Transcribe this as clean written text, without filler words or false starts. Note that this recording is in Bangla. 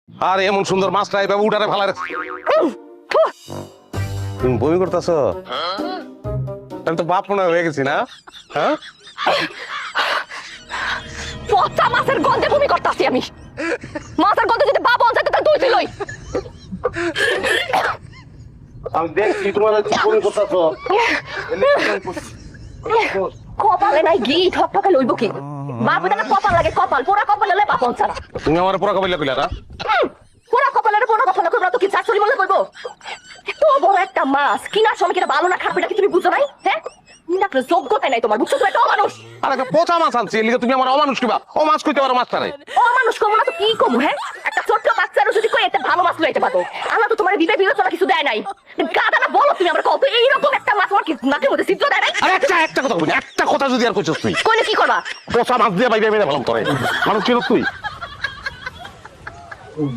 আর এমন সুন্দর মাছটা এইভাবে উঠারে ভালো তুমি বমি করতেছ? আমি তো বাপ মনে হয়ে গেছি না? হ্যাঁ, পচা মাছের গন্ধে বমি করতেছি আমি। মাছের গন্ধে যদি বাবা অঞ্চাতে তার দুই দিলই। আমি দেখছি তোমার বমি করতেছ। কপালে নাই ঘি ঠকঠকে লইব কি? বাপ এটা কপাল লাগে, কপাল পোড়া কপাল হলে বাপ অঞ্চা। তুমি আমার পুরা কবিলা কইলা না? পোড়া কপালের পোড়া কথা না কইবা তো কি শাশুড়ি বলে কইবো? এত বড় একটা মাছ কিনার সময় কিনা ভালো না খারাপ এটা কি তুমি বুঝো নাই? হ্যাঁ, নিরাপদ যোগ্যতা নাই তোমার, বুঝছো? তুমি একটা অমানুষ। আর একটা পচা মাছ আনছি, এলিগে তুমি আমার অমানুষ কিবা? ও মাছ কইতে পারো মাছটারে? অমানুষ কমু না তো কি কমু? হ্যাঁ, একটা ছোট্ট বাচ্চারও যদি কই এটা ভালো মাছ লইতে পারো, আল্লাহ তো তোমার বিবেক বিবেচনা কিছু দেয় নাই। গাদা না বলো তুমি আমার কত এইরকম একটা মাছ আমার কি নাকের মধ্যে ছিদ্র দেয় নাই? আরে একটা কথা বলি, একটা কথা যদি আর কইছস তুই কইলে কি করবা? পচা মাছ দিয়ে বাইরে মেরে ভালো করে মানুষ কি তুই?